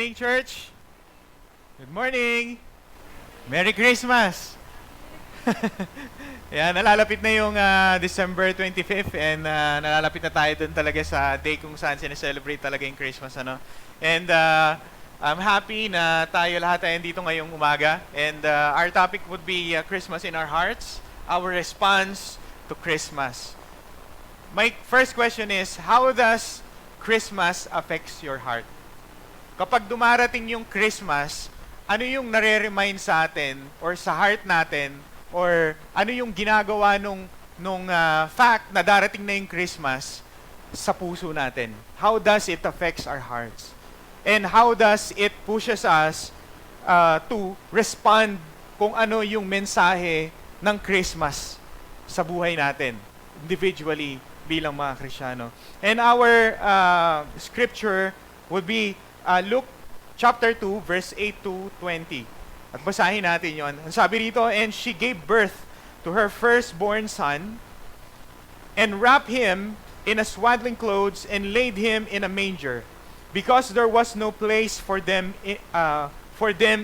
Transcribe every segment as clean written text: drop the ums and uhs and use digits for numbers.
morning, church. Good morning. Merry Christmas. Yan, nalalapit na yung December 25th and nalalapit na tayo dun talaga sa day kung saan sineselebrate talaga yung Christmas. Ano? And I'm happy na tayo lahat ay dito ngayong umaga. And our topic would be Christmas in our hearts, our response to Christmas. My first question is, how does Christmas affects your heart? Kapag dumarating yung Christmas, ano yung nare-remind sa atin or sa heart natin or ano yung ginagawa nung fact na darating na yung Christmas sa puso natin? How does it affects our hearts? And how does it pushes us to respond kung ano yung mensahe ng Christmas sa buhay natin individually bilang mga Kristiyano? And our scripture would be Luke chapter 2, verse 8 to 20. At basahin natin yon. Ang sabi rito, "And she gave birth to her firstborn son, and wrapped him in a swaddling clothes, and laid him in a manger, because there was no place for them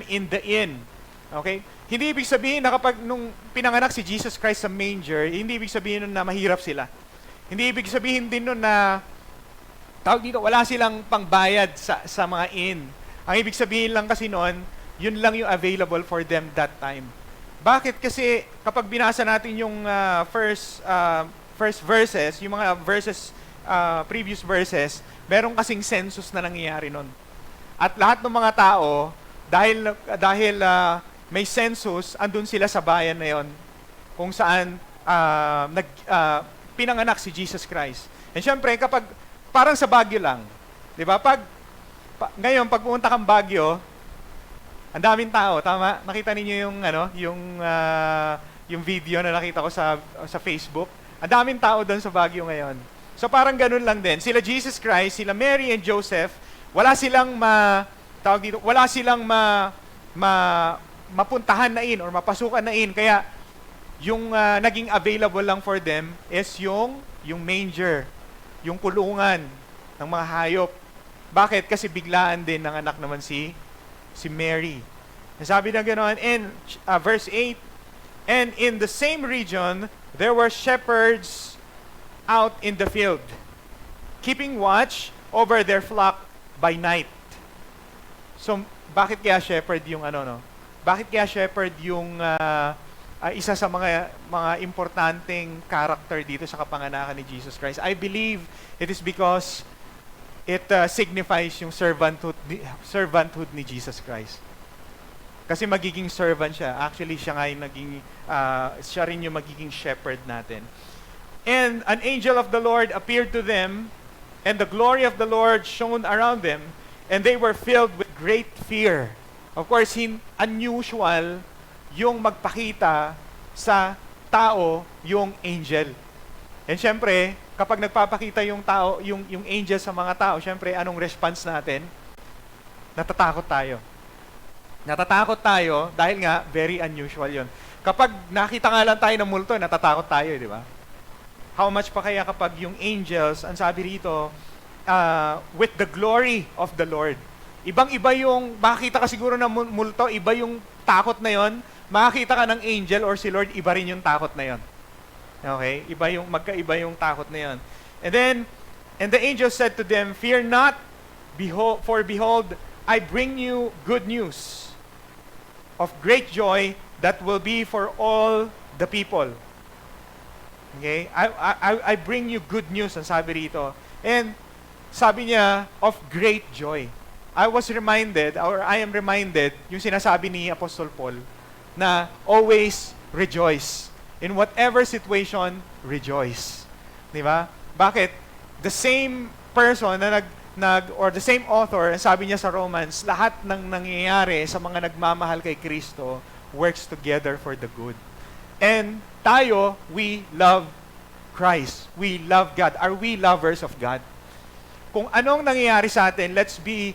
in the inn." Okay? Hindi ibig sabihin na kapag nung pinanganak si Jesus Christ sa manger, hindi ibig sabihin nun na mahirap sila. Hindi ibig sabihin din nun na tawag dito, wala silang pangbayad sa mga inn. Ang ibig sabihin lang kasi noon, yun lang yung available for them that time. Bakit? Kasi kapag binasa natin yung first verses, yung mga verses, previous verses, meron kasing census na nangyayari noon. At lahat ng mga tao, dahil may census, andun sila sa bayan na yon kung saan pinanganak si Jesus Christ. And syempre, kapag parang sa Baguio lang. 'Di ba? Ngayon pag pumunta kang Baguio, ang daming tao, tama? Nakita niyo yung video na nakita ko sa Facebook. Ang daming tao doon sa Baguio ngayon. So parang ganun lang din. Sila Jesus Christ, sila Mary and Joseph, wala silang mapuntahan na inn or mapasukan na inn. Kaya yung naging available lang for them is yung manger, yung kulungan ng mga hayop. Bakit? Kasi biglaan din ng anak naman si Mary. Sabi na ganoon in verse 8, "And in the same region, there were shepherds out in the field, keeping watch over their flock by night." So, bakit kaya shepherd yung Bakit kaya shepherd yung isa sa mga importanteng character dito sa kapanganakan ni Jesus Christ? I believe it is because it signifies yung servanthood ni Jesus Christ. Kasi magiging servant siya. Actually, siya nga yung siya rin yung magiging shepherd natin. "And an angel of the Lord appeared to them, and the glory of the Lord shone around them, and they were filled with great fear." Of course, unusual yung magpakita sa tao yung angel. And syempre, kapag nagpapakita yung tao, yung angel sa mga tao, syempre, anong response natin? Natatakot tayo. Natatakot tayo dahil nga, very unusual yun. Kapag nakita nga lang tayo ng multo, natatakot tayo, di ba? How much pa kaya kapag yung angels, ang sabi rito, with the glory of the Lord. Ibang-iba yung, makakita ka siguro ng multo, iba yung takot na yon. Makakita ka ng angel or si Lord, iba rin yung takot na yon. Okay? Magkaiba yung takot na yon. And the angel said to them, "Fear not, for behold, I bring you good news of great joy that will be for all the people." Okay? I bring you good news, ang sabi rito. And sabi niya, of great joy. I am reminded, yung sinasabi ni Apostle Paul, na always rejoice. In whatever situation, rejoice. Di ba? Bakit? The same person or the same author, sabi niya sa Romans, lahat ng nangyayari sa mga nagmamahal kay Kristo works together for the good. And tayo, we love Christ. We love God. Are we lovers of God? Kung anong nangyayari sa atin, let's be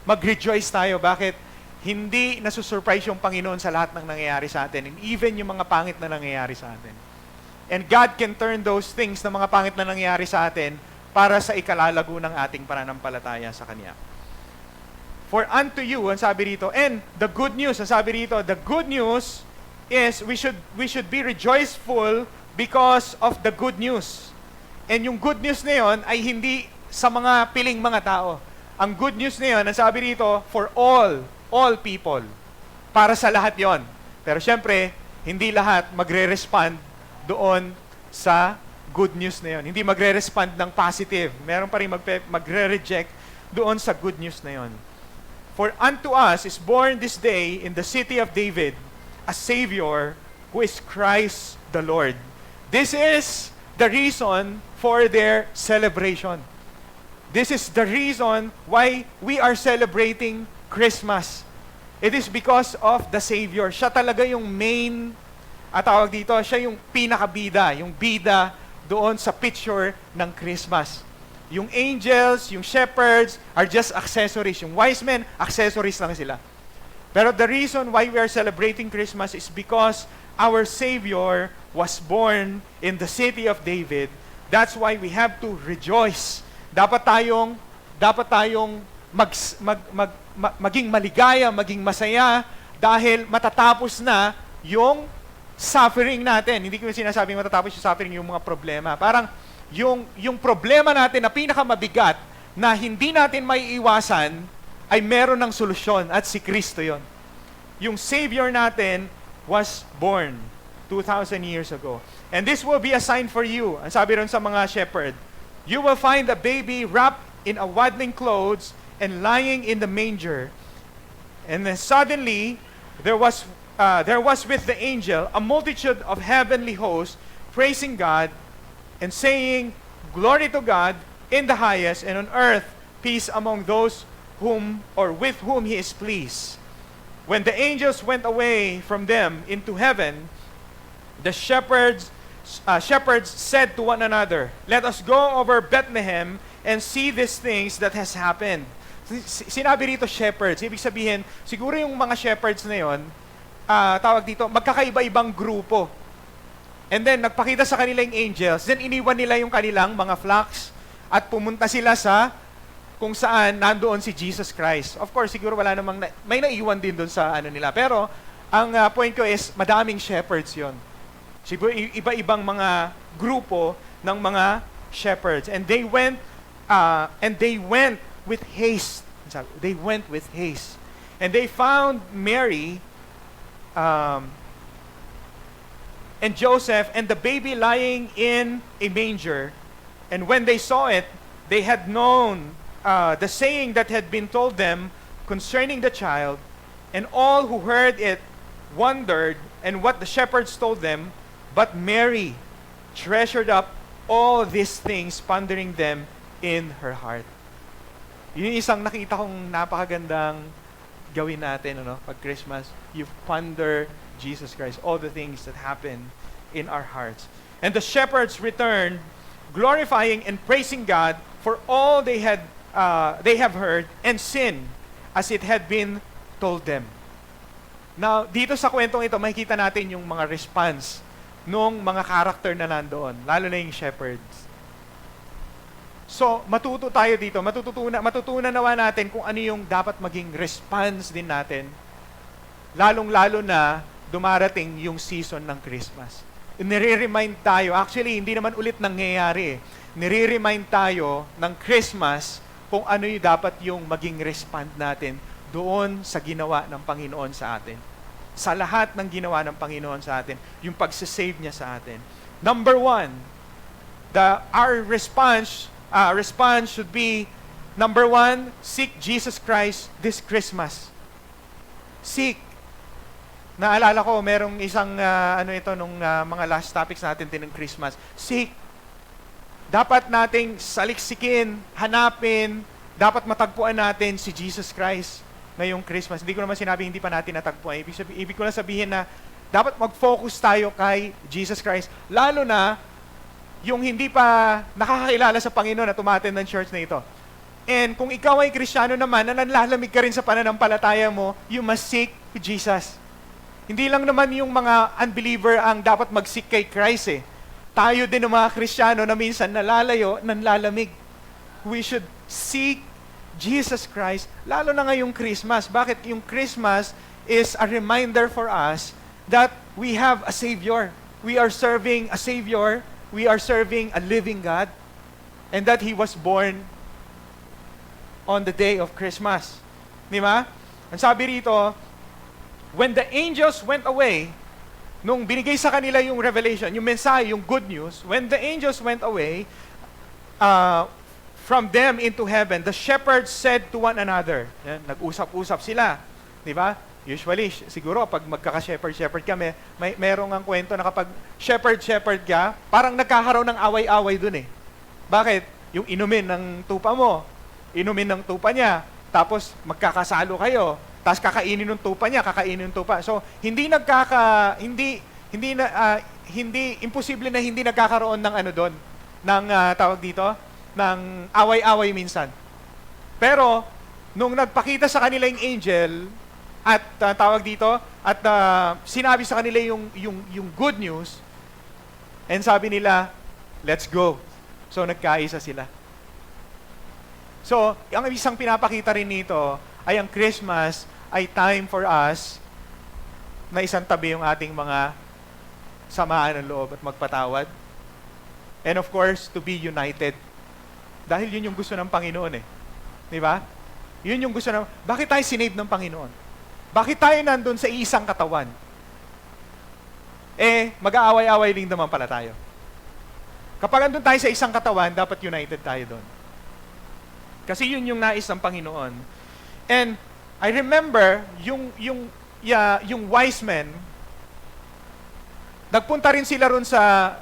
mag-rejoice tayo. Bakit? Hindi nasusurprise yung Panginoon sa lahat ng nangyayari sa atin, and even yung mga pangit na nangyayari sa atin. And God can turn those things na mga pangit na nangyayari sa atin para sa ikalalago ng ating pananampalataya sa Kanya. For unto you, ang sabi rito, and the good news, ang sabi rito, the good news is we should be rejoiceful because of the good news. And yung good news na yon ay hindi sa mga piling mga tao. Ang good news na yon, ang sabi rito, for all people. Para sa lahat yon. Pero syempre, hindi lahat magre-respond doon sa good news na yon. Hindi magre-respond ng positive. Meron pa rin magre-reject doon sa good news na yon. For unto us is born this day in the city of David a Savior who is Christ the Lord. This is the reason for their celebration. This is the reason why we are celebrating Christmas. It is because of the Savior. Siya talaga yung main, tawag dito, siya yung pinakabida, yung bida doon sa picture ng Christmas. Yung angels, yung shepherds are just accessories. Yung wise men, accessories lang sila. Pero the reason why we are celebrating Christmas is because our Savior was born in the city of David. That's why we have to rejoice. Dapat tayong maging maligaya, maging masaya dahil matatapos na yung suffering natin. Hindi ko sinasabing matatapos yung suffering, yung mga problema. Parang yung problema natin na pinakamabigat na hindi natin maiiwasan ay meron ng solusyon at si Kristo yon. Yung Savior natin was born 2,000 years ago. And this will be a sign for you. Ang sabi ron sa mga shepherd, you will find a baby wrapped in a waddling clothes and lying in the manger. And then suddenly, there was with the angel a multitude of heavenly hosts praising God and saying, glory to God in the highest, and on earth peace among those with whom He is pleased. When the angels went away from them into heaven, the shepherds said to one another, let us go over Bethlehem and see these things that has happened. Sinabi rito shepherds, ibig sabihin, siguro yung mga shepherds na yon, tawag dito, magkakaiba-ibang grupo. And then, nagpakita sa kanila yung angels, then iniwan nila yung kanilang mga flocks at pumunta sila sa kung saan nandoon si Jesus Christ. Of course, siguro wala namang, may naiwan din doon sa ano nila. Pero, ang point ko is, madaming shepherds yon. Siguro, iba-ibang mga grupo ng mga shepherds. And they went with haste. They went with haste. And they found Mary, and Joseph and the baby lying in a manger. And when they saw it, they had known the saying that had been told them concerning the child, and all who heard it wondered and what the shepherds told them. But Mary treasured up all these things, pondering them in her heart. Yun yung isang nakita kong napakagandang gawin natin, pag Christmas. You ponder Jesus Christ, all the things that happen in our hearts. And the shepherds returned, glorifying and praising God for all they have heard and seen as it had been told them. Now, dito sa kwentong ito, makikita natin yung mga response nung mga character na nandoon, lalo na yung shepherds. So, matuto tayo dito, matutunan nawa natin kung ano yung dapat maging response din natin, lalong-lalo na dumarating yung season ng Christmas. Nire-remind tayo, actually, hindi naman ulit nangyayari. Nire-remind tayo ng Christmas kung ano yung dapat yung maging respond natin doon sa ginawa ng Panginoon sa atin. Sa lahat ng ginawa ng Panginoon sa atin, yung pagsasave niya sa atin. Number one, our response should be, number one, seek Jesus Christ this Christmas. Seek. Naalala ko, merong isang, nung mga last topics natin ng Christmas. Seek. Dapat nating saliksikin, hanapin, dapat matagpuan natin si Jesus Christ ngayong Christmas. Hindi ko naman sinabi hindi pa natin natagpuan. Ibig ko lang sabihin na dapat mag-focus tayo kay Jesus Christ. Lalo na yung hindi pa nakakakilala sa Panginoon na tumaten ng church na ito. And kung ikaw ay Kristiyano naman, na nanlalamig ka rin sa pananampalataya mo, you must seek Jesus. Hindi lang naman yung mga unbeliever ang dapat mag-seek kay Christ eh. Tayo din ng mga Kristiyano na minsan nalalayo, nanlalamig. We should seek Jesus Christ, lalo na ngayong Christmas. Bakit? Yung Christmas is a reminder for us that we have a Savior. We are serving a Savior. We are serving a living God. And that He was born on the day of Christmas. Di ba? Ang sabi rito, when the angels went away, nung binigay sa kanila yung revelation, yung mensahe, yung good news, when the angels went away from them into heaven, the shepherds said to one another, yan, nag-usap-usap sila. Di ba? Usually, siguro, pag magkaka-shepherd kami, merong ang kwento na kapag shepherd ka, parang nagkakaroon ng away-away dun eh. Bakit? Yung inumin ng tupa mo, inumin ng tupa niya, tapos magkakasalo kayo, tapos kakainin ng tupa niya, kakainin ng tupa. So, hindi imposible na hindi nagkakaroon ng ano doon, ng tawag dito, ng away-away minsan. Pero, nung nagpakita sa kanila yung angel, at tawag dito, at sinabi sa kanila yung good news, and sabi nila, let's go. So, nagkaisa sila. So, ang isang pinapakita rin nito ay ang Christmas ay time for us na isang tabi yung ating mga samaan ng loob at magpatawad. And of course, to be united. Dahil yun yung gusto ng Panginoon eh. Di ba? Yun yung gusto ng... Bakit tayo sinave ng Panginoon? Bakit tayo nandun sa isang katawan? Mag-aaway-aaway din naman pala tayo. Kapag nandun tayo sa isang katawan, dapat united tayo doon. Kasi yun yung nais ng Panginoon. And I remember yung wise men, nagpunta rin sila ron sa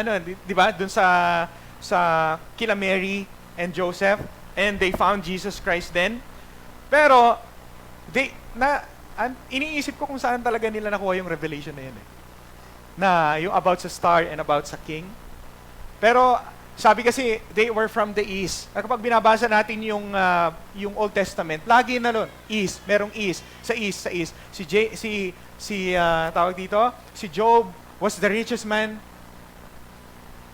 ano, di ba? Doon sa kila Mary and Joseph, and they found Jesus Christ then. Pero iniisip ko kung saan talaga nila nakuha yung revelation na yun eh. Na yung about sa star and about sa king. Pero sabi kasi, they were from the east. At kapag binabasa natin yung Old Testament, lagi na nun, east, merong east, sa east. Tawag dito, si Job was the richest man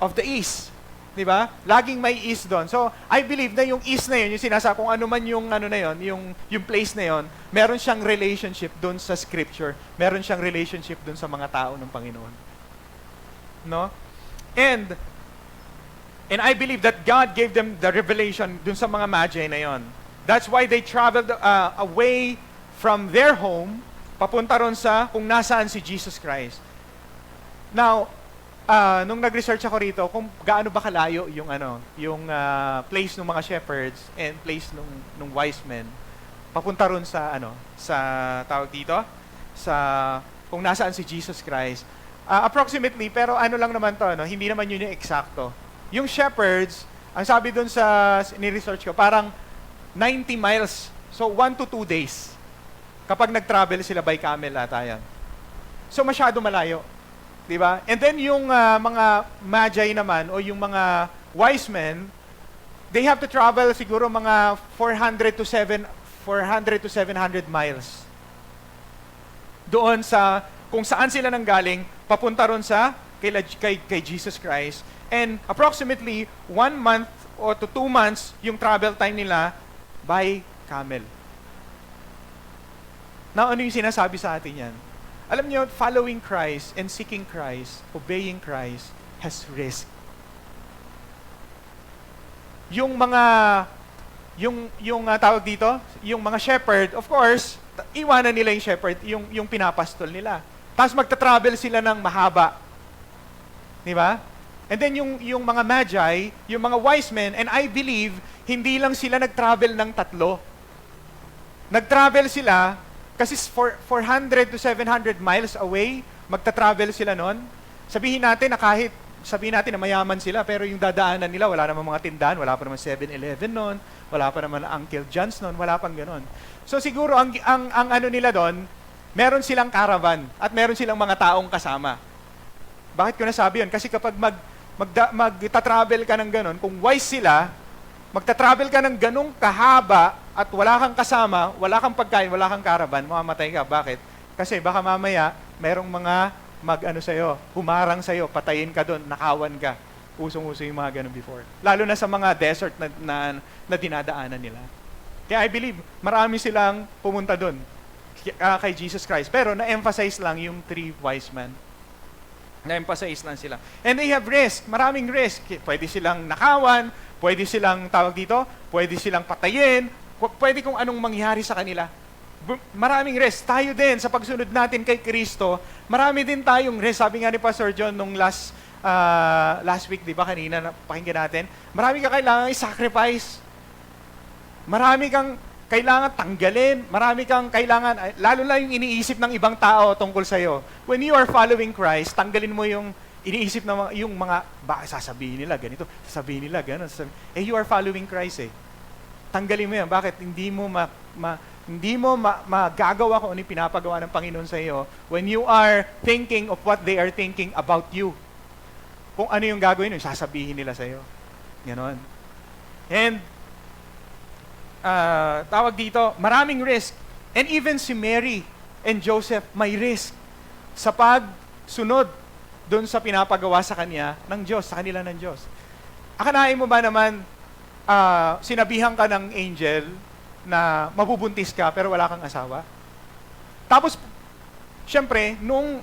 of the east. Di ba? Laging may east doon. So, I believe na yung east na yun, yung sinasa, kung ano man yung ano na yun, yung place na yun, meron siyang relationship doon sa scripture. Meron siyang relationship doon sa mga tao ng Panginoon. No? And I believe that God gave them the revelation dun sa mga magi na yon. That's why they traveled away from their home, papunta ron sa kung nasaan si Jesus Christ. Now, nung nag-research ako rito, kung gaano ba kalayo yung place ng mga shepherds and place nung wise men, papunta ron sa tawag dito, sa kung nasaan si Jesus Christ. Approximately, pero ano lang naman to, hindi naman yun yung eksakto. Yung shepherds, ang sabi dun sa ni-research ko, parang 90 miles. So, 1 to 2 days. Kapag nag-travel sila by camel ata yan. So, masyado malayo. Diba? And then, yung mga magi naman, o yung mga wise men, they have to travel siguro mga 400 to 700 miles. Doon sa, kung saan sila nanggaling, papunta ron sa kay Jesus Christ. And approximately 1 month or to 2 months yung travel time nila by camel. Now, ano yung sinasabi sa atin yan? Alam niyo, following Christ and seeking Christ, obeying Christ, has risk. Yung tawag dito, yung mga shepherd, of course, iwanan nila yung shepherd, yung pinapastol nila. Tapos magta-travel sila ng mahaba. Di ba? And then yung mga magi, yung mga wise men, and I believe, hindi lang sila nag-travel ng 3. Nag-travel sila, kasi 400 to 700 miles away, magta-travel sila nun. Sabihin natin na mayaman sila, pero yung dadaanan nila, wala namang mga tindahan, wala pa naman 7-Eleven nun, wala pa naman Uncle John's nun, wala pang ganun. So siguro, ang ano nila doon, meron silang caravan, at meron silang mga taong kasama. Bakit ko nasabi yun? Kasi kapag magta-travel ka ng ganun, kung wise sila, magta-travel ka ng ganung kahaba at wala kang kasama, wala kang pagkain, wala kang caravan, mamamatay ka. Bakit? Kasi baka mamaya, merong mga humarang sa'yo, patayin ka doon, nakawan ka. Usong-uso yung mga ganun before. Lalo na sa mga desert na dinadaanan nila. Kaya I believe, marami silang pumunta doon kay Jesus Christ. Pero na-emphasize lang yung 3 wise men. Na-emphasize lang sila. And they have risk, maraming risk. Pwede silang nakawan, pwede silang, tawag dito, pwede silang patayin, pwede kung anong mangyari sa kanila. Maraming risk. Tayo din, sa pagsunod natin kay Kristo, marami din tayong risk. Sabi nga ni Pastor John nung last week, di ba, kanina, pakinggan natin, marami ka kailangan i-sacrifice. Marami kang kailangan tanggalin. Marami kang kailangan, lalo na yung iniisip ng ibang tao tungkol sa'yo. When you are following Christ, tanggalin mo yung iniisip na yung mga, sasabihin nila ganito, sasabihin nila gano'n. You are following Christ eh. Tanggalin mo yan. Bakit? Hindi mo magagawa kung ano yung pinapagawa ng Panginoon sa iyo when you are thinking of what they are thinking about you. Kung ano yung gagawin mo, sasabihin nila sa iyo. Ganon. And, tawag dito, maraming risk. And even si Mary and Joseph may risk sa pagsunod doon sa pinapagawa sa kanya ng Diyos, sa kanila ng Diyos. Akalain mo ba naman, sinabihan ka ng angel na mabubuntis ka pero wala kang asawa? Tapos, syempre, nung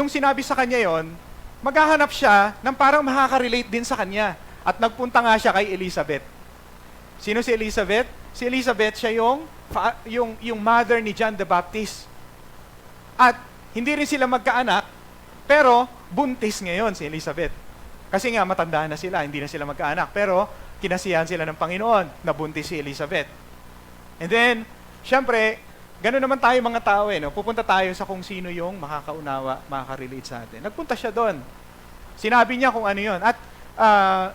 sinabi sa kanya yon, maghahanap siya ng parang makaka-relate din sa kanya. At nagpunta nga siya kay Elizabeth. Sino si Elizabeth? Si Elizabeth, siya yung mother ni John the Baptist. At hindi rin sila magkaanak, pero buntis ngayon si Elizabeth. Kasi nga matanda na sila, hindi na sila magkaanak. Pero kinasiyahan sila ng Panginoon na buntis si Elizabeth. And then, syempre, gano'n naman tayo mga tao no? Pupunta tayo sa kung sino yung makakaunawa, makaka-relate sa atin. Nagpunta siya doon. Sinabi niya kung ano yon. At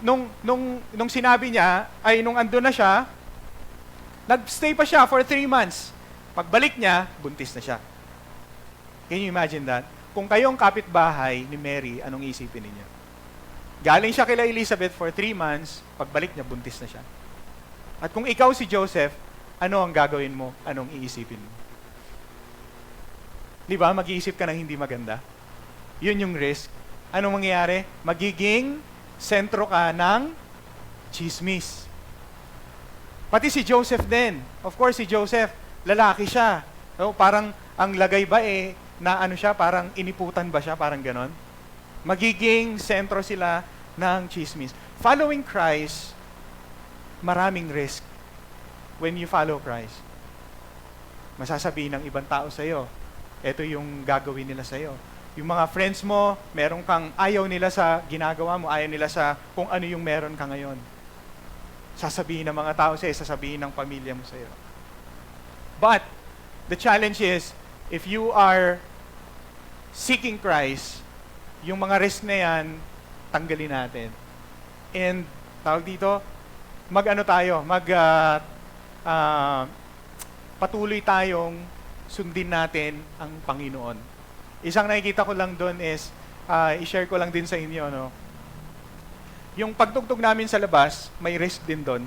nung sinabi niya, nung andun na siya, nag-stay pa siya for 3 months. Pagbalik niya, buntis na siya. Can you imagine that? Kung kayong kapitbahay ni Mary, anong isipin ninyo? Galing siya kila Elizabeth for 3 months, pagbalik niya, buntis na siya. At kung ikaw si Joseph, ano ang gagawin mo? Anong iisipin mo? Di ba? Mag-iisip ka ng hindi maganda. Yun yung risk. Anong mangyayari? Magiging sentro ka ng chismis. Pati si Joseph din. Of course, si Joseph, lalaki siya. So, parang ang lagay ba na ano siya, parang iniputan ba siya, parang ganon. Magiging sentro sila ng chismis. Following Christ, maraming risk. When you follow Christ, masasabihin ng ibang tao sa'yo, ito yung gagawin nila sa'yo. Yung mga friends mo, meron kang ayaw nila sa ginagawa mo, ayaw nila sa kung ano yung meron ka ngayon. Sasabihin ng mga tao sa'yo, sasabihin ng pamilya mo sa'yo. But, the challenge is, if you are seeking Christ, yung mga risk na yan, tanggalin natin. And, tawag dito, patuloy tayong sundin natin ang Panginoon. Isang nakikita ko lang doon is, i-share ko lang din sa inyo, no? Yung pagtugtog namin sa labas, may risk din doon.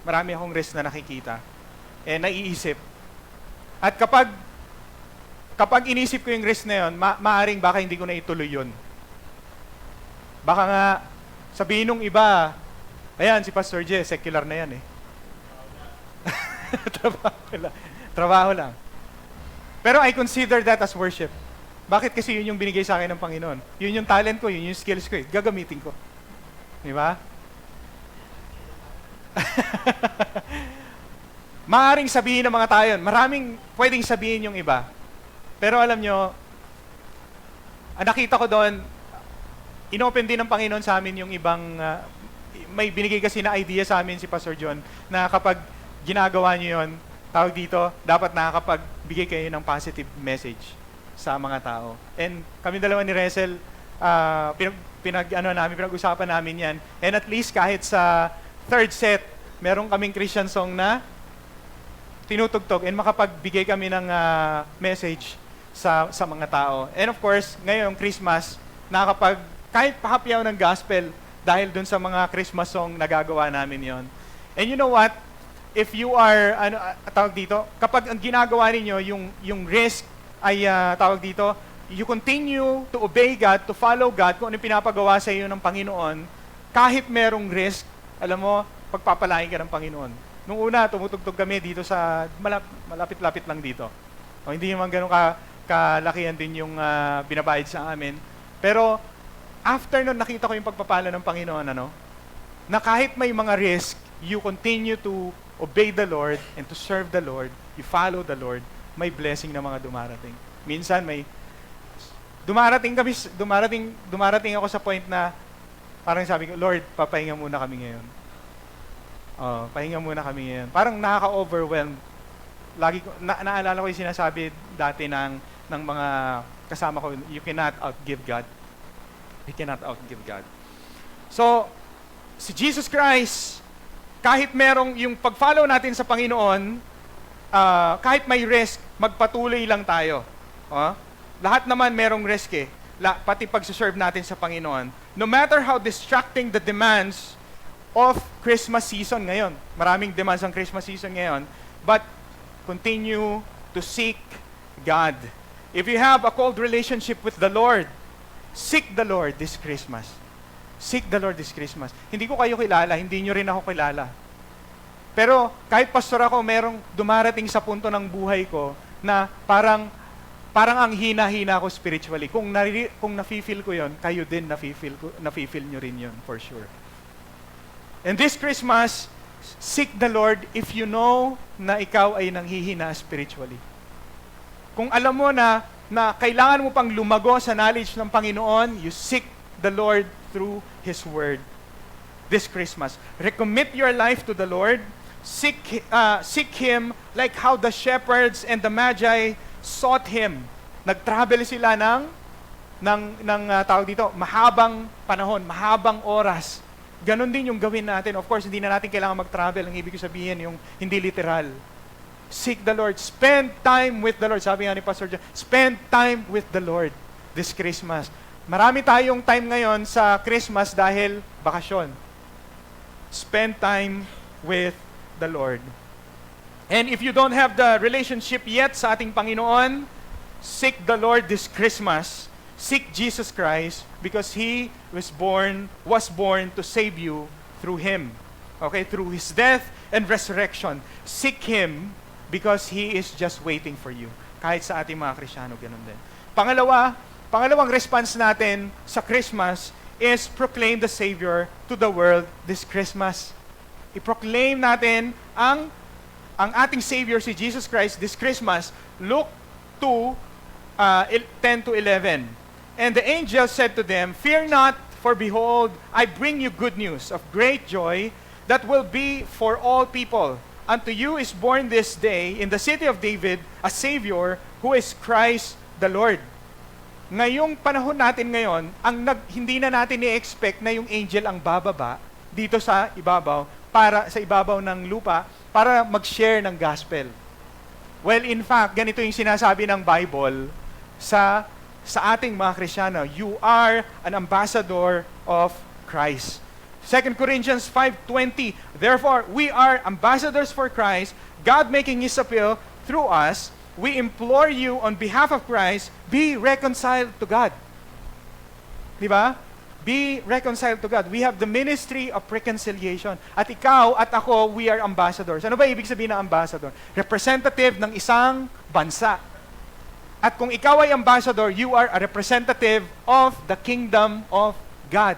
Marami akong risk na nakikita. Naiisip. At kapag inisip ko yung risk na yun, maaring baka hindi ko na ituloy yun. Baka nga, sabihin nung iba, ayan, si Pastor J, secular na yan eh. Trabaho lang. Pero I consider that as worship. Bakit? Kasi yun yung binigay sa akin ng Panginoon. Yun yung talent ko, yun yung skills ko eh. Gagamitin ko. Di ba? Maaring sabihin ng mga tayo, maraming pwedeng sabihin yung iba. Pero alam nyo, nakita ko doon, inopen din ng Panginoon sa amin yung ibang, may binigay kasi na idea sa amin si Pastor John, na kapag ginagawa nyo yun, tawag dito, dapat nakakapagbigay kayo ng positive message sa mga tao. And kami dalawa ni Resel, pinag-usapan namin yan. And at least kahit sa third set, meron kaming Christian song na tinutugtog and makapagbigay kami ng message sa mga tao. And of course, ngayong Christmas, kahit pahapyaw ng gospel dahil dun sa mga Christmas song nagagawa namin yon. And you know what? If you are, tawag dito, kapag ang ginagawa ninyo, yung risk ay, tawag dito, you continue to obey God, to follow God, kung ano pinapagawa sa iyo ng Panginoon, kahit merong risk, alam mo, pagpapalain ka ng Panginoon. Nung una, tumutugtog kami dito sa, malapit-lapit lang dito. O, hindi naman ganun kalakihan din yung binabayad sa amin. Pero, after nun, nakita ko yung pagpapala ng Panginoon, na kahit may mga risk, you continue to obey the Lord and to serve the Lord, you follow the Lord, may blessing na mga dumarating. Minsan may dumarating ako sa point na parang sabi ko, Lord, papahinga muna kami ngayon. Pahinga muna kami ngayon. Parang nakaka-overwhelm. Lagi ko naalala ko yung sinasabi dati ng mga kasama ko, you cannot outgive God. You cannot outgive God. So, si Jesus Christ, kahit merong yung pag-follow natin sa Panginoon, kahit may risk, magpatuloy lang tayo. Lahat naman merong risk eh. Pati pag-serve natin sa Panginoon. No matter how distracting the demands of Christmas season ngayon, maraming demands ang Christmas season ngayon, but continue to seek God. If you have a cold relationship with the Lord, seek the Lord this Christmas. Seek the Lord this Christmas. Hindi ko kayo kilala, hindi nyo rin ako kilala. Pero kahit pastor ako, merong dumarating sa punto ng buhay ko na parang ang hina-hina ko spiritually. Kung nafe-feel ko yon, kayo din nafe-feel nyo rin yon for sure. And this Christmas, seek the Lord if you know na ikaw ay nanghihina spiritually. Kung alam mo na kailangan mo pang lumago sa knowledge ng Panginoon, you seek the Lord through His Word this Christmas. Recommit your life to the Lord. Seek Him like how the shepherds and the magi sought Him. Nag-travel sila ng tawag dito, mahabang panahon, mahabang oras. Ganon din yung gawin natin. Of course, hindi na natin kailangan mag-travel. Ang ibig ko sabihin, yung hindi literal. Seek the Lord. Spend time with the Lord. Sabi nga ni Pastor John, spend time with the Lord this Christmas. Marami tayong time ngayon sa Christmas dahil bakasyon. Spend time with the Lord. And if you don't have the relationship yet sa ating Panginoon, seek the Lord this Christmas. Seek Jesus Christ because He was born to save you through Him. Okay, through His death and resurrection. Seek Him because He is just waiting for you. Kahit sa ating mga Kristiyano, ganun din. Pangalawang response natin sa Christmas is proclaim the Savior to the world this Christmas. I-proclaim natin ang ating Savior, si Jesus Christ, this Christmas. Luke 2, 10 to 11. And the angel said to them, "Fear not, for behold, I bring you good news of great joy that will be for all people. Unto you is born this day in the city of David a Savior who is Christ the Lord." Ngayong panahon natin ngayon, hindi na natin i-expect na yung angel ang bababa dito sa ibabaw, sa ibabaw ng lupa, para mag-share ng gospel. Well, in fact, ganito yung sinasabi ng Bible sa ating mga Kristiyano. You are an ambassador of Christ. 2 Corinthians 5:20, "Therefore, we are ambassadors for Christ, God making His appeal through us. We implore you on behalf of Christ, be reconciled to God." Di ba? Be reconciled to God. We have the ministry of reconciliation. At ikaw at ako, we are ambassadors. Ano ba ibig sabihin ng ambassador? Representative ng isang bansa. At kung ikaw ay ambassador, you are a representative of the kingdom of God.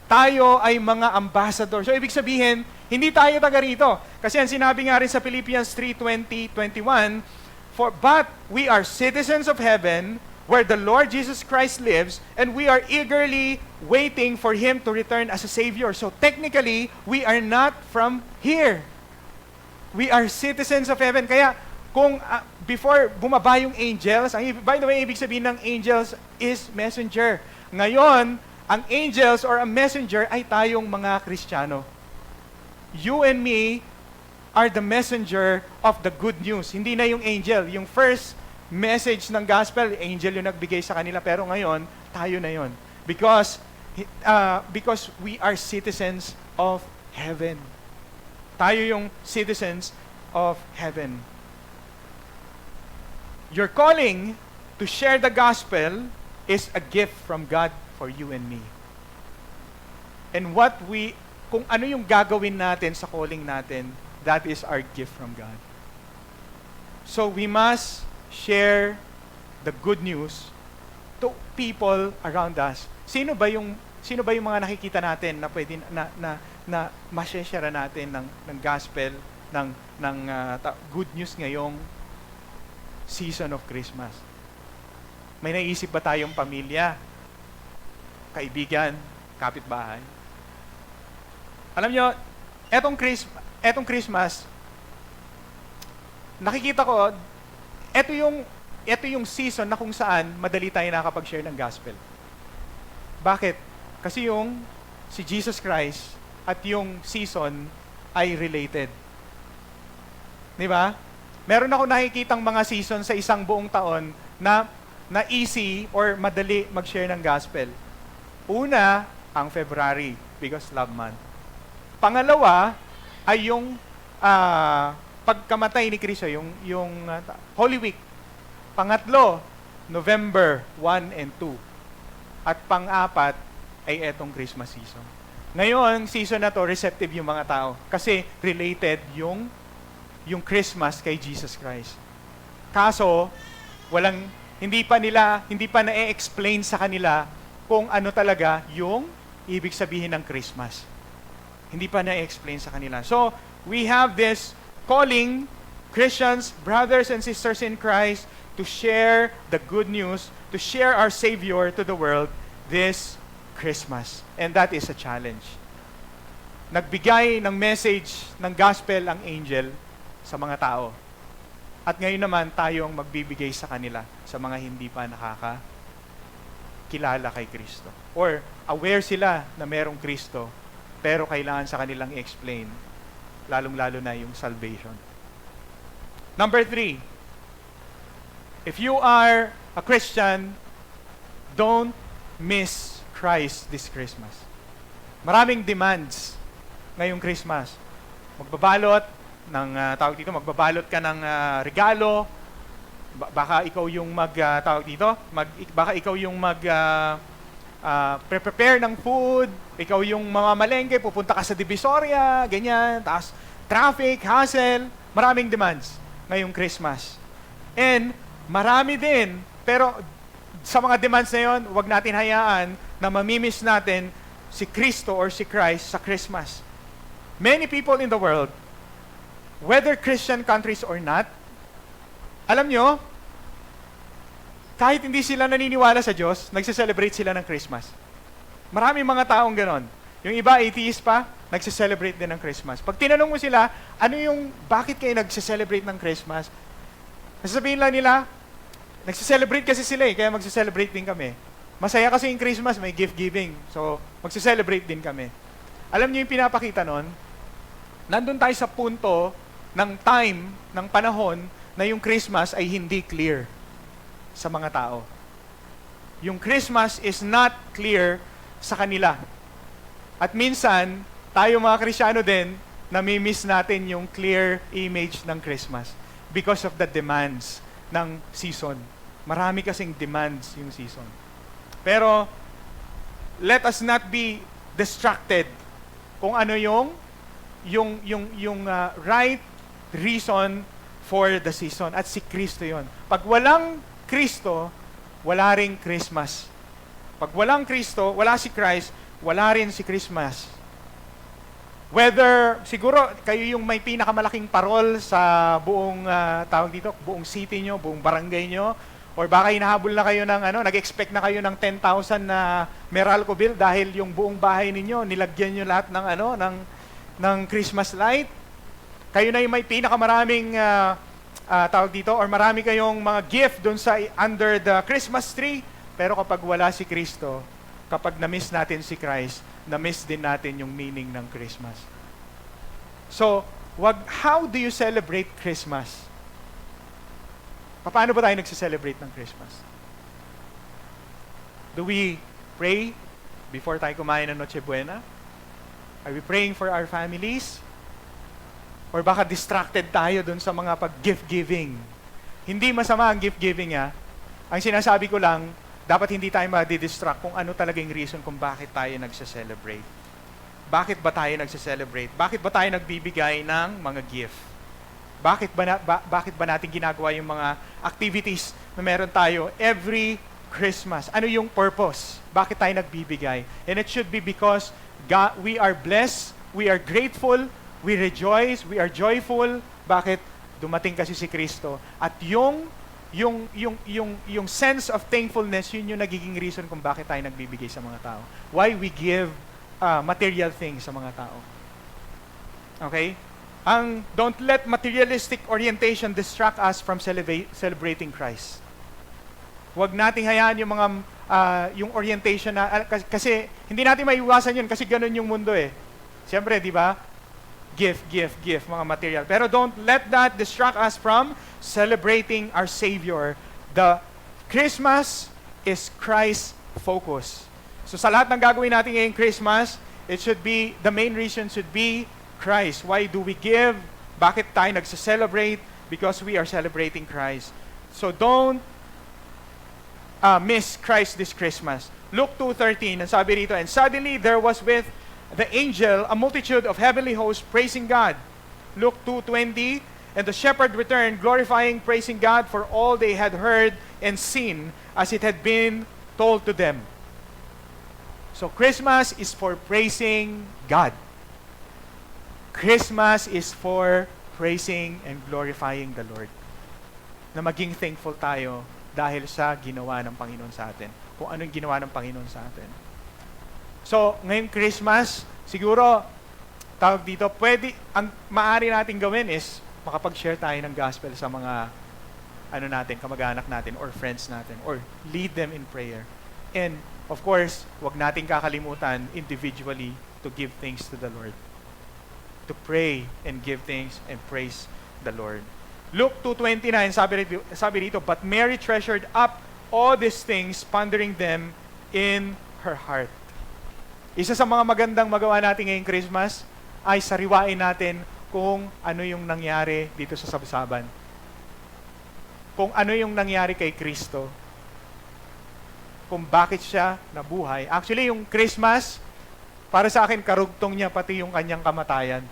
Tayo ay mga ambassador. So ibig sabihin, hindi tayo taga rito. Kasi ang sinabi nga rin sa Philippians 3:20-21, but we are citizens of heaven, where the Lord Jesus Christ lives, and we are eagerly waiting for Him to return as a Savior. So technically, we are not from here. We are citizens of heaven. Kaya kung before bumaba yung angels, by the way, ibig sabihin ng angels is messenger. Ngayon, ang angels or a messenger ay tayong mga Kristiyano. You and me are the messenger of the good news. Hindi na yung angel. Yung first message ng gospel, angel yung nagbigay sa kanila, pero ngayon, tayo na yon. Because we are citizens of heaven. Tayo yung citizens of heaven. Your calling to share the gospel is a gift from God for you and me. And kung ano yung gagawin natin sa calling natin, that is our gift from God. So we must share the good news to people around us. Sino ba yung mga nakikita natin na pwede na ma-share natin ng gospel ng good news ngayong season of Christmas? May naisip ba tayong pamilya, kaibigan, kapitbahay? Alam nyo, etong Christmas, nakikita ko, ito yung season na kung saan madali tayo nakapag-share ng gospel. Bakit? Kasi si Jesus Christ at yung season ay related. Di ba? Meron ako nakikitang mga season sa isang buong taon na easy or madali mag-share ng gospel. Una, ang February, because love month. Pangalawa ay yung pagkamatay ni Kristo, yung Holy Week. Pangatlo, November 1 and 2. At pang-apat ay etong Christmas season. Ngayon, season na to, receptive yung mga tao kasi related yung Christmas kay Jesus Christ. Kaso, hindi pa na-explain sa kanila kung ano talaga yung ibig sabihin ng Christmas. Hindi pa na-explain sa kanila. So, we have this calling Christians, brothers and sisters in Christ, to share the good news, to share our Savior to the world this Christmas. And that is a challenge. Nagbigay ng message ng gospel ang angel sa mga tao. At ngayon naman tayo ang magbibigay sa kanila, sa mga hindi pa nakakakilala kay Kristo. Or aware sila na merong Kristo, pero kailangan sa kanilang i-explain, lalong-lalo na yung salvation. Number 3, if you are a Christian, don't miss Christ this Christmas. Maraming demands ngayong Christmas. Magbabalot magbabalot ka ng regalo, baka ikaw yung prepare ng food, ikaw yung mamamalengke, pupunta ka sa Divisoria, ganyan, taas traffic, hassle, maraming demands ngayong Christmas. And marami din, pero sa mga demands na yon, huwag natin hayaan na mamimiss natin si Kristo or si Christ sa Christmas. Many people in the world, whether Christian countries or not, alam nyo, kahit hindi sila naniniwala sa Diyos, nagse-celebrate sila ng Christmas. Maraming mga taong ganon. Yung iba, atheist pa, nagse-celebrate din ng Christmas. Pag tinanong mo sila, bakit kayo nagse-celebrate ng Christmas? Nasasabihin lang nila, nagse-celebrate kasi sila kaya magse-celebrate din kami. Masaya kasi yung Christmas, may gift giving. So, magse-celebrate din kami. Alam niyo yung pinapakita nun? Nandun tayo sa punto ng time, ng panahon, na yung Christmas ay hindi clear sa mga tao. Yung Christmas is not clear sa kanila. At minsan, tayo mga Kristyano din, nami-miss natin yung clear image ng Christmas because of the demands ng season. Marami kasing demands yung season. Pero, let us not be distracted kung ano yung right reason for the season. At si Kristo yon. Pag walang Kristo, wala ring Christmas. Pag walang Kristo, wala si Christ, wala rin si Christmas. Whether, siguro, kayo yung may pinakamalaking parol sa buong, buong city nyo, buong barangay nyo, or baka hinahabol na kayo ng, nag-expect na kayo ng 10,000 na Meralco bill dahil yung buong bahay ninyo, nilagyan nyo lahat ng Christmas light. Kayo na yung may pinakamaraming, or marami kayong mga gift dun sa under the Christmas tree. Pero kapag wala si Kristo, kapag na-miss natin si Christ, na-miss din natin yung meaning ng Christmas. So, how do you celebrate Christmas? Paano ba tayo nagse-celebrate ng Christmas? Do we pray before tayo kumain ng Noche Buena? Are we praying for our families? Or baka distracted tayo dun sa mga pag-gift giving? Hindi masama ang gift giving, Ang sinasabi ko lang, dapat hindi tayo ma-distract kung ano talagang reason kung bakit tayo nagse-celebrate. bakit ba tayo nagse-celebrate? Bakit ba tayo nagbibigay ng mga gift? Bakit ba natin ginagawa yung mga activities na meron tayo every Christmas? Ano yung purpose? Bakit tayo nagbibigay? And it should be because God, we are blessed, we are grateful, we rejoice, we are joyful. Bakit? Dumating kasi si Kristo. At yung sense of thankfulness, yun yung nagiging reason kung bakit tayo nagbibigay sa mga tao. Why we give material things sa mga tao. Okay? Don't let materialistic orientation distract us from celebrating Christ. Huwag nating hayaan yung mga yung orientation na kasi hindi natin maiwasan yun kasi ganun yung mundo eh. Siyempre, di ba? Gift, mga material. Pero don't let that distract us from celebrating our Savior. The Christmas is Christ focus. So sa lahat ng gagawin natin ngayong Christmas, the main reason should be Christ. Why do we give? Bakit tayo nagse-celebrate? Because we are celebrating Christ. So don't miss Christ this Christmas. Luke 2:13, ang sabi rito, and suddenly there was with the angel a multitude of heavenly hosts praising God. Luke 2:20, and the shepherd returned, glorifying, praising God for all they had heard and seen as it had been told to them. So Christmas is for praising God. Christmas is for praising and glorifying the Lord. Na maging thankful tayo dahil sa ginawa ng Panginoon sa atin. Kung anong ginawa ng Panginoon sa atin. So, ngayong Christmas, siguro, tawag dito, ang maaari natin gawin is makapag-share tayo ng gospel sa mga kamag-anak natin or friends natin or lead them in prayer. And of course, wag nating kakalimutan individually to give thanks to the Lord. To pray and give thanks and praise the Lord. Luke 2:29, sabi rito, but Mary treasured up all these things, pondering them in her heart. Isa sa mga magandang magawa natin ngayong Christmas ay sariwain natin kung ano yung nangyari dito sa sabsaban. Kung ano yung nangyari kay Kristo. Kung bakit siya nabuhay. Actually, yung Christmas, para sa akin, karugtong niya pati yung kanyang kamatayan.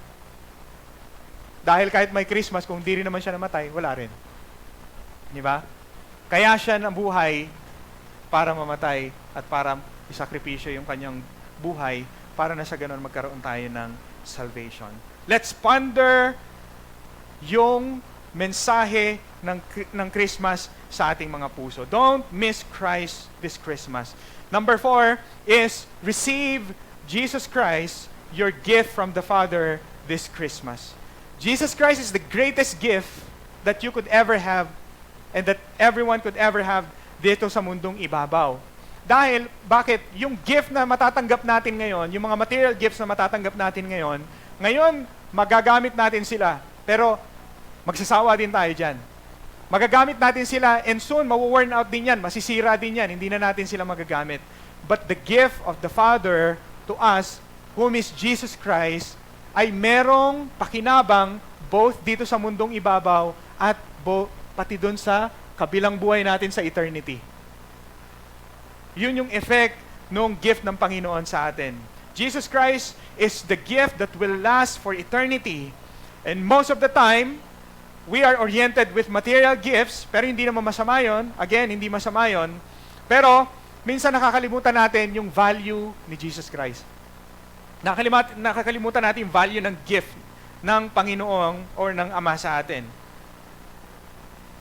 Dahil kahit may Christmas, kung di rin naman siya namatay, wala rin. Di ba? Kaya siya nabuhay para mamatay at para isakripisyo yung kanyang buhay para na sa ganun magkaroon tayo ng salvation. Let's ponder yung mensahe ng Christmas sa ating mga puso. Don't miss Christ this Christmas. Number 4 is receive Jesus Christ, your gift from the Father this Christmas. Jesus Christ is the greatest gift that you could ever have and that everyone could ever have dito sa mundong ibabaw. Dahil, bakit? Yung gift na matatanggap natin ngayon, yung mga material gifts na matatanggap natin ngayon, magagamit natin sila. Pero, magsasawa din tayo dyan. Magagamit natin sila and soon, mawo-worn out din yan, masisira din yan, hindi na natin sila magagamit. But the gift of the Father to us, whom is Jesus Christ, ay merong pakinabang both dito sa mundong ibabaw at pati doon sa kabilang buhay natin sa eternity. Yun yung effect ng gift ng Panginoon sa atin. Jesus Christ is the gift that will last for eternity. And most of the time, we are oriented with material gifts, pero hindi naman masama yun. Again, hindi masama yun. Pero, minsan nakakalimutan natin yung value ni Jesus Christ. Nakakalimutan natin yung value ng gift ng Panginoon or ng Ama sa atin.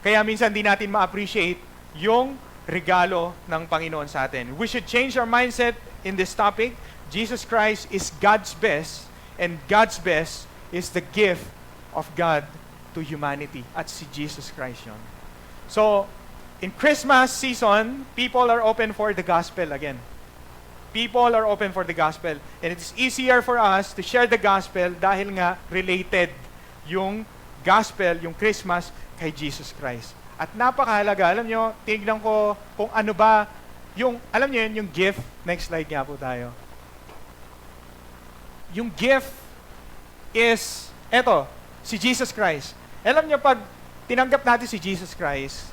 Kaya minsan di natin ma-appreciate yung regalo ng Panginoon sa atin. We should change our mindset in this topic. Jesus Christ is God's best, and God's best is the gift of God to humanity. At si Jesus Christ yun. So, in Christmas season, people are open for the gospel again. People are open for the gospel. And it's easier for us to share the gospel dahil nga related yung gospel, yung Christmas, kay Jesus Christ. At napakahalaga, alam nyo, tignan ko kung ano ba alam nyo yun, yung gift. Next slide nga po tayo. Yung gift is, si Jesus Christ. Alam nyo, pag tinanggap natin si Jesus Christ,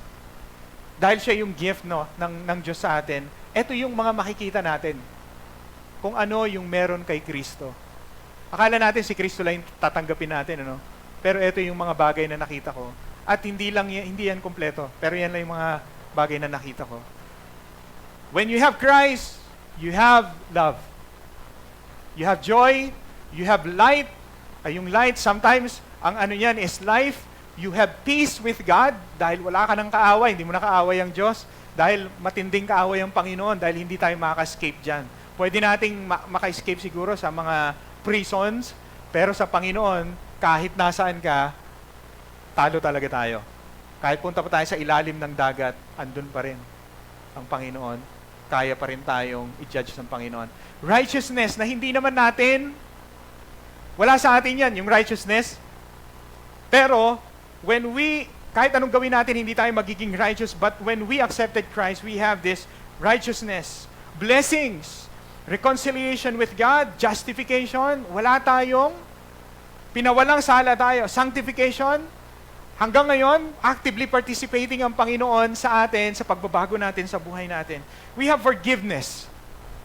dahil siya yung gift ng Diyos sa atin, ito yung mga makikita natin. Kung ano yung meron kay Kristo. Akala natin si Kristo lang yung tatanggapin natin, ano? Pero ito yung mga bagay na nakita ko. At hindi yan kompleto. Pero yan lang yung mga bagay na nakita ko. When you have Christ, you have love. You have joy, you have light. Yung light, sometimes, ang ano yan is life. You have peace with God dahil wala ka ng kaaway. Hindi mo na kaaway ang Diyos dahil matinding kaaway ang Panginoon dahil hindi tayo makaka-escape dyan. Pwede nating maka-escape siguro sa mga prisons, pero sa Panginoon, kahit nasaan ka, talo talaga tayo. Kahit punta pa tayo sa ilalim ng dagat, andun pa rin ang Panginoon. Kaya pa rin tayong i-judge ng Panginoon. Righteousness na hindi naman natin, wala sa atin yan, yung righteousness. Pero, kahit anong gawin natin, hindi tayo magiging righteous. But when we accepted Christ, we have this righteousness. Blessings. Reconciliation with God. Justification. Wala tayong pinawalang sala tayo. Sanctification. Hanggang ngayon, actively participating ang Panginoon sa atin, sa pagbabago natin sa buhay natin. We have forgiveness.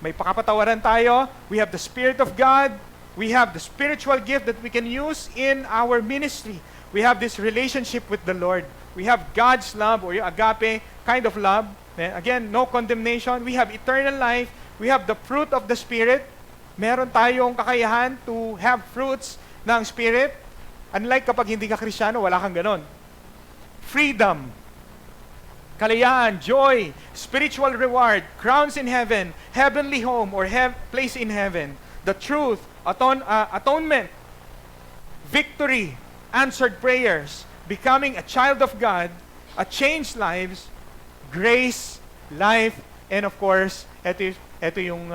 May pakapatawaran tayo. We have the Spirit of God. We have the spiritual gift that we can use in our ministry. We have this relationship with the Lord. We have God's love or yung agape kind of love. Again, no condemnation. We have eternal life. We have the fruit of the Spirit. Meron tayong kakayahan to have fruits ng Spirit. Unlike kapag hindi ka Kristiyano, wala kang ganon. Freedom, kalayaan, joy, spiritual reward, crowns in heaven, heavenly home or place in heaven, the truth, atonement, victory, answered prayers, becoming a child of God, a changed lives, grace, life, and of course, ito yung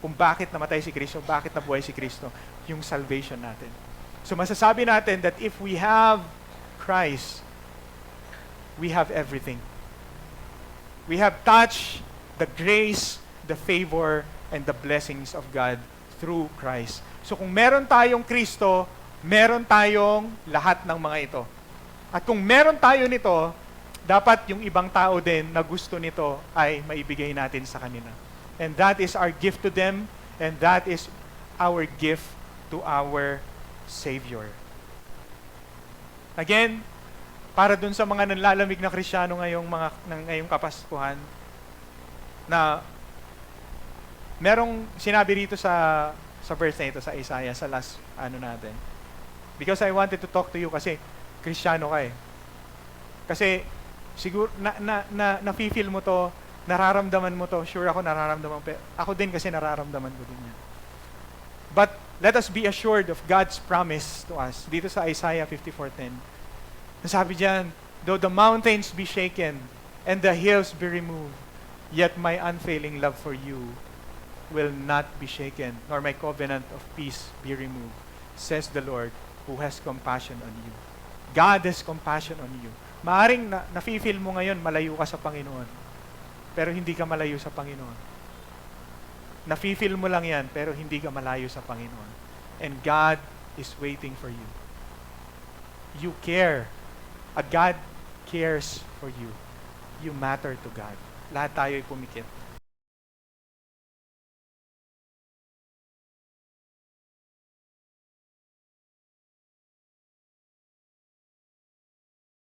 kung bakit namatay si Kristo, bakit nabuhay si Kristo, yung salvation natin. So masasabi natin that if we have Christ, we have everything. We have touched the grace, the favor, and the blessings of God through Christ. So kung meron tayong Kristo, meron tayong lahat ng mga ito. At kung meron tayo nito, dapat yung ibang tao din na gusto nito ay maibigay natin sa kanila. And that is our gift to them, and that is our gift to our Savior. Again, para dun sa mga nanlalamig na Kristiyano ngayong Kapaskuhan, na merong sinabi rito sa verse na ito, sa Isaiah, sa last natin. Because I wanted to talk to you kasi Kristiyano ka eh. Kasi siguro na-feel mo to, nararamdaman mo to, sure ako nararamdaman, ako din kasi nararamdaman ko din yan. But let us be assured of God's promise to us. Dito sa Isaiah 54:10. Nasabi diyan, though the mountains be shaken and the hills be removed, yet my unfailing love for you will not be shaken, nor my covenant of peace be removed, says the Lord, who has compassion on you. God has compassion on you. Maaring nafe-feel mo ngayon malayo ka sa Panginoon, pero hindi ka malayo sa Panginoon. Nafe-feel mo lang yan, pero hindi ka malayo sa Panginoon. And God is waiting for you. You care. God cares for you. You matter to God. Lahat tayo ay pumikit.